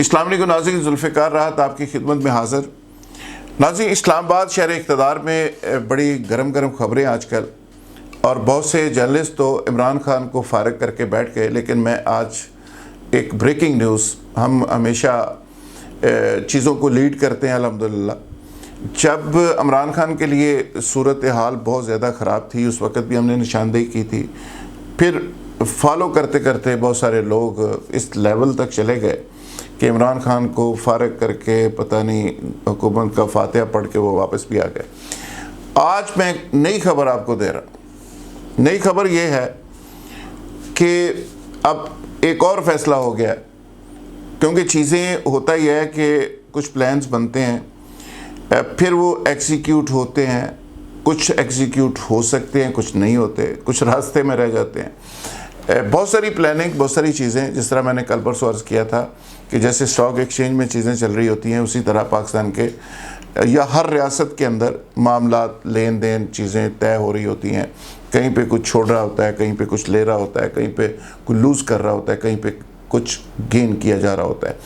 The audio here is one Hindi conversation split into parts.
अस्सलाम वालेकुम नाज़रीन, जुल्फ़िकार राहत आपकी खिदमत में हाज़िर। नाज़रीन, इस्लामाबाद शहर इक़्तिदार में बड़ी गर्म गर्म ख़बरें आजकल, और बहुत से जर्नलिस्ट तो इमरान खान को फ़ारिग करके बैठ गए, लेकिन मैं आज एक ब्रेकिंग न्यूज़, हम हमेशा चीज़ों को लीड करते हैं अल्हम्दुलिल्लाह। जब इमरान खान के लिए सूरत हाल बहुत ज़्यादा ख़राब थी, उस वक़्त भी हमने निशानदेही की थी। फिर फॉलो करते करते बहुत सारे लोग इस लेवल तक चले गए कि इमरान खान को फ़ारिग करके पता नहीं हुकूमत का फातिहा पढ़ के वो वापस भी आ गए। आज मैं नई खबर आपको दे रहा हूँ। नई खबर ये है कि अब एक और फैसला हो गया, क्योंकि चीज़ें होता ही है कि कुछ प्लान्स बनते हैं, फिर वो एग्जीक्यूट होते हैं, कुछ एग्जीक्यूट हो सकते हैं, कुछ नहीं होते, कुछ रास्ते में रह जाते हैं। बहुत सारी प्लानिंग, बहुत सारी चीज़ें, जिस तरह मैंने कल परसों अर्ज़ किया था कि जैसे स्टॉक एक्सचेंज में चीज़ें चल रही होती हैं, उसी तरह पाकिस्तान के या हर रियासत के अंदर मामलात, लेन देन, चीज़ें तय हो रही होती हैं। कहीं पे कुछ छोड़ रहा होता है, कहीं पे कुछ ले रहा होता है, कहीं पे कुछ लूज़ कर रहा होता है, कहीं पे कुछ गेन किया जा रहा होता है।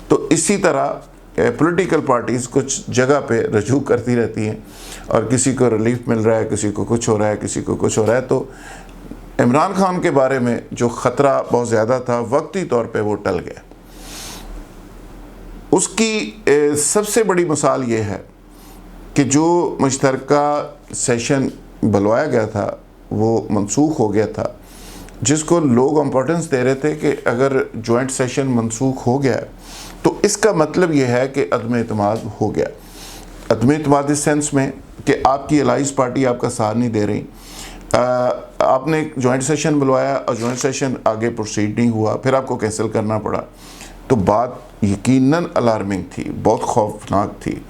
तो इसी तरह पॉलिटिकल पार्टीज़ कुछ जगह पे रजू करती रहती हैं, और किसी को रिलीफ मिल रहा है, किसी को कुछ हो रहा है, किसी को कुछ हो रहा है। तो इमरान खान के बारे में जो ख़तरा बहुत ज़्यादा था, वक्ती तौर पे वो टल गया। उसकी सबसे बड़ी मिसाल ये है कि जो मुश्तरका सेशन बुलवाया गया था वो मनसूख हो गया था, जिसको लोग इम्पोर्टेंस दे रहे थे कि अगर जॉइंट सेशन मनसूख हो गया तो इसका मतलब ये है कि अदम एतमाद हो गया। अदम एतमाद इस सेंस में कि आपकी अलाइज पार्टी आपका साथ नहीं दे रही। आपने जॉइंट सेशन बुलवाया और जॉइंट सेशन आगे प्रोसीड नहीं हुआ, फिर आपको कैंसिल करना पड़ा। तो बात यकीनन अलार्मिंग थी, बहुत खौफनाक थी।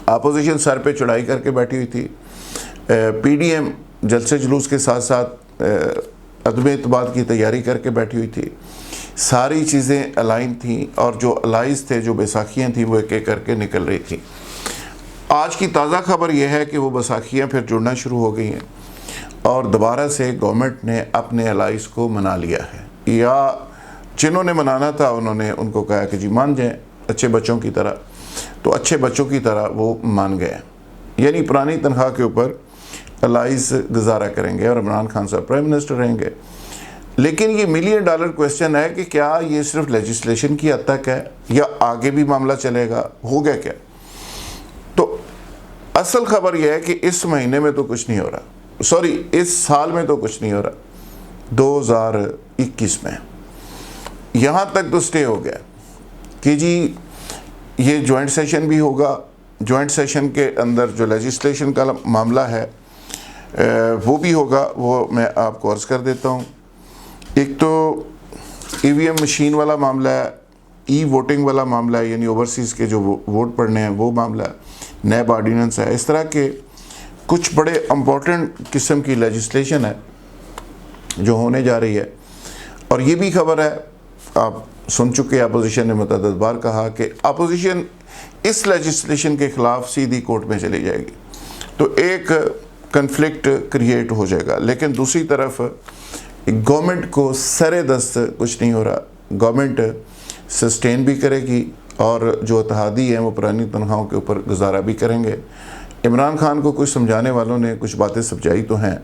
अपोजिशन सर पे चढ़ाई करके बैठी हुई थी। पीडीएम जलसे जुलूस के साथ साथ अदम एतमाद की तैयारी करके बैठी हुई थी। सारी चीज़ें अलाइन थी, और जो अलाइज थे, जो बैसाखियाँ थी, वो एक एक करके निकल रही थी। आज की ताज़ा खबर यह है कि वो बैसाखियाँ फिर जुड़ना शुरू हो गई हैं, और दोबारा से गवर्नमेंट ने अपने अलाइज को मना लिया है, या जिन्होंने मनाना था उन्होंने उनको कहा कि जी मान जाएं अच्छे बच्चों की तरह। तो अच्छे बच्चों की तरह वो मान गए, यानी पुरानी तनख्वाह के ऊपर अलाइज गुजारा करेंगे और इमरान खान साहब प्राइम मिनिस्टर रहेंगे। लेकिन ये $1 मिलियन क्वेश्चन है कि क्या ये सिर्फ लेजिस्लेशन की हद तक है, या आगे भी मामला चलेगा, हो गया क्या? तो असल खबर यह है कि इस महीने में तो कुछ नहीं हो रहा, सॉरी इस साल में तो कुछ नहीं हो रहा, 2021 में यहाँ तक तो स्टे हो गया कि जी ये जॉइंट सेशन भी होगा। जॉइंट सेशन के अंदर जो लेजिस्लेशन का मामला है वो भी होगा। वो मैं आपको अर्ज़ कर देता हूँ। एक तो ईवीएम मशीन वाला मामला है, ई वोटिंग वाला मामला है, यानी ओवरसीज़ के जो वोट पड़ने हैं वो मामला है, नैब ऑर्डिनेंस है। इस तरह के कुछ बड़े इम्पोर्टेंट किस्म की लेजिस्लेशन है जो होने जा रही है। और ये भी खबर है, आप सुन चुके, अपोजिशन ने मुतअद्दिद बार कहा कि अपोजिशन इस लेजिस्लेशन के ख़िलाफ़ सीधी कोर्ट में चली जाएगी, तो एक कन्फ्लिक्ट क्रिएट हो जाएगा। लेकिन दूसरी तरफ गवर्नमेंट को सरे दस्त कुछ नहीं हो रहा। गवर्नमेंट सस्टेन भी करेगी, और जो इत्तेहादी हैं वो पुरानी तनख्वाहों के ऊपर गुजारा भी करेंगे। इमरान खान को कुछ समझाने वालों ने कुछ बातें समझाई तो हैं,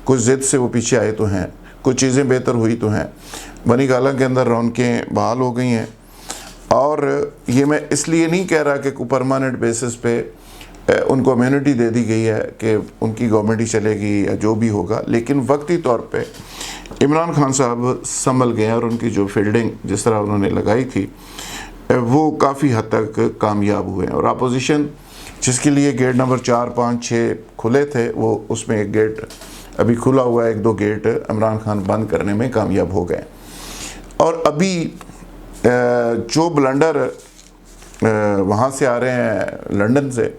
कुछ ज़िद से वो पीछे आए तो हैं, कुछ चीज़ें बेहतर हुई तो हैं। बनी गाला के अंदर रौनकें बहाल हो गई हैं। और ये मैं इसलिए नहीं कह रहा कि कोई परमानेंट बेसिस पे उनको इम्यूनिटी दे दी गई है कि उनकी गवर्नमेंट ही चलेगी या जो भी होगा, लेकिन वक्ती तौर पे इमरान खान साहब संभल गए, और उनकी जो फील्डिंग जिस तरह उन्होंने लगाई थी वो काफ़ी हद तक कामयाब हुए। और अपोजिशन जिसके लिए गेट नंबर 4, 5, 6 खुले थे, वो उसमें एक गेट अभी खुला हुआ है, 1-2 गेट इमरान खान बंद करने में कामयाब हो गए। और अभी जो ब्लंडर वहाँ से आ रहे हैं लंदन से,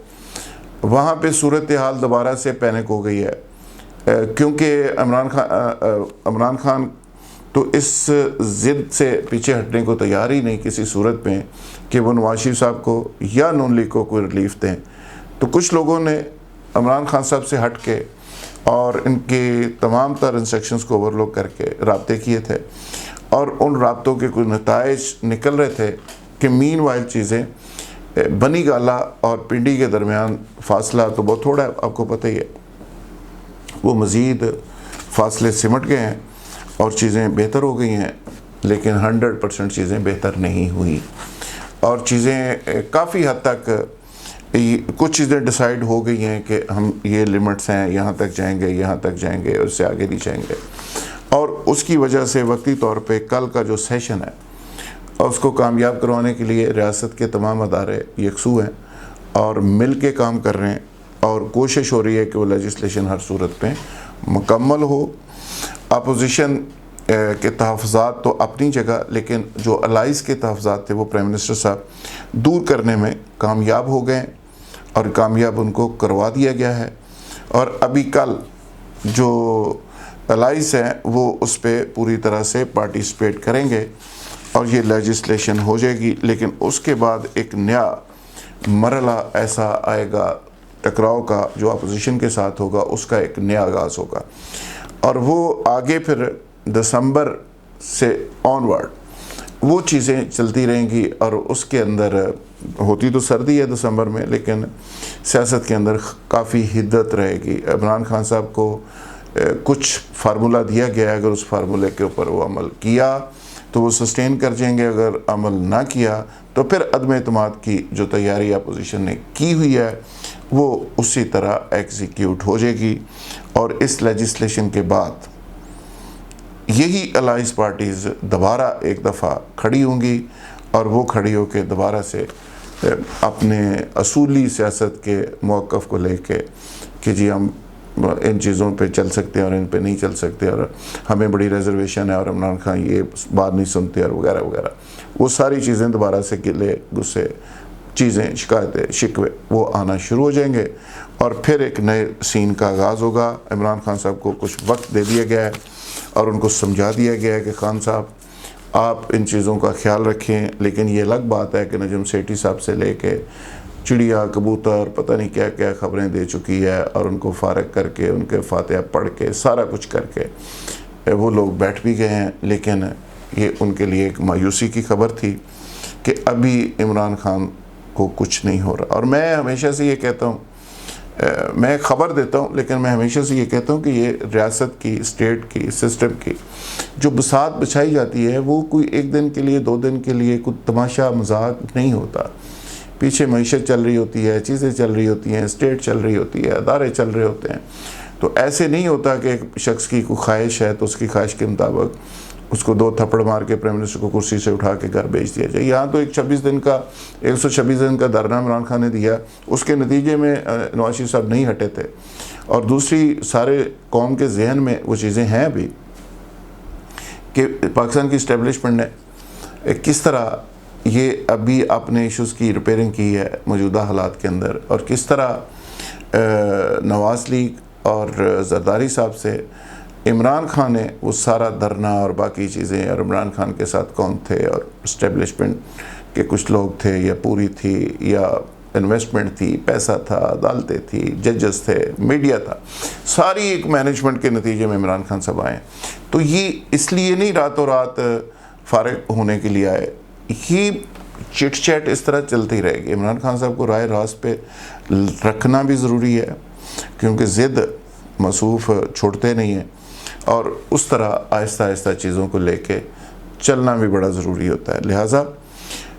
वहाँ पे सूरत हाल दोबारा से पैनिक हो गई है, क्योंकि इमरान खान तो इस ज़िद से पीछे हटने को तैयार ही नहीं किसी सूरत में कि वो नवाज शरीफ साहब को या नून लीग को कोई रिलीफ दें। तो कुछ लोगों ने इमरान खान साहब से हट के और इनके तमाम तर इंस्ट्रक्शंस को ओवरलुक करके राब्ते किए थे, और उन राब्तों के कुछ नताइज निकल रहे थे कि मीन वाइल चीज़ें बनी गाला और पिंडी के दरमियान फासला तो बहुत थोड़ा है, आपको पता ही है, वो मज़ीद फासले सिमट गए हैं और चीज़ें बेहतर हो गई हैं, लेकिन 100% चीज़ें बेहतर नहीं हुई और चीज़ें काफ़ी हद तक कुछ चीज़ें डिसाइड हो गई हैं कि हम ये लिमिट्स हैं, यहाँ तक जाएंगे, यहाँ तक जाएंगे, उससे आगे नहीं जाएंगे। और उसकी वजह से वक्ती तौर पे कल का जो सेशन है और उसको कामयाब करवाने के लिए रियासत के तमाम अदारे यकसू हैं और मिल के काम कर रहे हैं और कोशिश हो रही है कि वो लेजिस्लेशन हर सूरत पे मुकम्मल हो। अपोजिशन के तहफ़्फ़ुज़ात तो अपनी जगह, लेकिन जो अलाइज़ के तहफ़्फ़ुज़ात थे वो प्राइम मिनिस्टर साहब दूर करने में कामयाब हो गए और कामयाब उनको करवा दिया गया है। और अभी कल जो अलाइज़ हैं वो उस पर पूरी तरह से पार्टिसिपेट करेंगे और ये लेजिस्लेशन हो जाएगी। लेकिन उसके बाद एक नया मरला ऐसा आएगा टकराव का जो अपोजिशन के साथ होगा, उसका एक नया आगाज़ होगा और वो आगे फिर दिसंबर से ऑनवर्ड वो चीज़ें चलती रहेंगी। और उसके अंदर होती तो सर्दी है दिसंबर में, लेकिन सियासत के अंदर काफ़ी हिद्दत रहेगी। इमरान खान साहब को कुछ फार्मूला दिया गया है, अगर उस फार्मूले के ऊपर वो अमल किया तो वो सस्टेन कर जाएंगे, अगर अमल ना किया तो फिर अदम एतमाद की जो तैयारी अपोजिशन ने की हुई है वो उसी तरह एग्जीक्यूट हो जाएगी। और इस लेजिस्लेशन के बाद यही अलाइज पार्टीज़ दोबारा एक दफ़ा खड़ी होंगी और वो खड़ी होकर दोबारा से अपने असूली सियासत के मौक़िफ़ को लेके कि जी हम इन चीज़ों पे चल सकते हैं और इन पे नहीं चल सकते और हमें बड़ी रिजर्वेशन है और इमरान खान ये बात नहीं सुनते और वगैरह वगैरह, वो सारी चीज़ें दोबारा से गिले गुस्से चीज़ें शिकायतें शिकवे वो आना शुरू हो जाएंगे और फिर एक नए सीन का आगाज़ होगा। इमरान खान साहब को कुछ वक्त दे दिया गया है और उनको समझा दिया गया है कि खान साहब आप इन चीज़ों का ख्याल रखें। लेकिन ये अलग बात है कि नजम सेठी साहब से लेके चिड़िया कबूतर पता नहीं क्या क्या ख़बरें दे चुकी है और उनको फारग करके उनके फातिहा पढ़ के सारा कुछ करके वो लोग बैठ भी गए हैं। लेकिन ये उनके लिए एक मायूसी की खबर थी कि अभी इमरान खान को कुछ नहीं हो रहा। और मैं हमेशा से ये कहता हूँ, मैं ख़बर देता हूँ, लेकिन मैं हमेशा से ये कहता हूँ कि ये रियासत की, स्टेट की, सिस्टम की जो बसात बिछाई जाती है वो कोई एक दिन के लिए, 2 दिन के लिए कुछ तमाशा मजाक नहीं होता। पीछे मईशत चल रही होती है, चीज़ें चल रही होती हैं, स्टेट चल रही होती है, अदारे चल रहे होते हैं। तो ऐसे नहीं होता कि एक शख्स की कोई ख्वाहिश है तो उसकी ख्वाहिश के मुताबिक उसको 2 थप्पड़ मार के प्राइम मिनिस्टर को कुर्सी से उठा के घर भेज दिया जाए। यहाँ तो एक 126 दिन का धरना इमरान खान ने दिया, उसके नतीजे में नवाज शरीफ साहब नहीं हटे थे। और दूसरी सारे कौम के जहन में वो चीज़ें हैं अभी कि पाकिस्तान की इस्टेब्लिशमेंट ने किस तरह ये अभी अपने इशूज़ की रिपेयरिंग की है मौजूदा हालात के अंदर, और किस तरह नवाज लीग और जरदारी साहब से इमरान खान ने वो सारा धरना और बाकी चीज़ें, और इमरान खान के साथ कौन थे और इस्टेब्लिशमेंट के कुछ लोग थे या पूरी थी या इन्वेस्टमेंट थी, पैसा था, अदालतें थी, जजेस थे, मीडिया था, सारी एक मैनेजमेंट के नतीजे में इमरान खान साहब आए। तो ये इसलिए नहीं रातों रात फारिग होने के लिए आए, ये चिट चैट इस तरह चलती रहेगी। इमरान खान साहब को राय रास्त पे रखना भी ज़रूरी है क्योंकि ज़िद मसूफ़ छोड़ते नहीं हैं और उस तरह आहिस्ता आहिस्ता चीज़ों को लेके चलना भी बड़ा ज़रूरी होता है। लिहाजा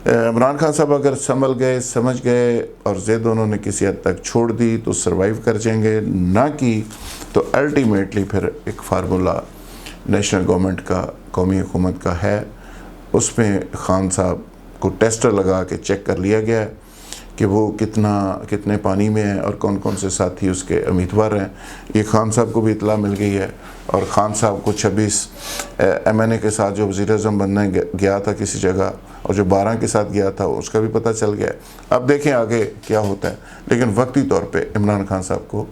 इमरान खान साहब अगर संभल गए, समझ गए और ज़िद उन्होंने किसी हद तक छोड़ दी तो सर्वाइव कर जाएंगे, ना की तो अल्टीमेटली फिर एक फार्मूला नेशनल गवर्नमेंट का, कौमी हुकूमत का है, उसमें खान साहब को टेस्टर लगा के चेक कर लिया गया है कि वो कितने पानी में है और कौन कौन से साथी उसके उम्मीदवार हैं। ये खान साहब को भी इतला मिल गई है और खान साहब को 26 MNA के साथ जो वज़ीर-ए-आज़म बनने गया था किसी जगह और जो 12 के साथ गया था उसका भी पता चल गया। अब देखें आगे क्या होता है, लेकिन वक्ती तौर पे इमरान खान साहब को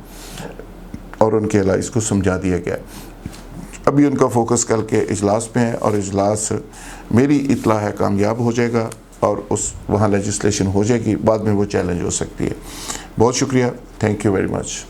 और उनके अलाइज़ को समझा दिया गया। अभी उनका फोकस कल के इजलास पे है और इजलास मेरी इतला है कामयाब हो जाएगा और वहाँ लेजिस्लेशन हो जाएगी, बाद में वो चैलेंज हो सकती है। बहुत शुक्रिया, थैंक यू वेरी मच।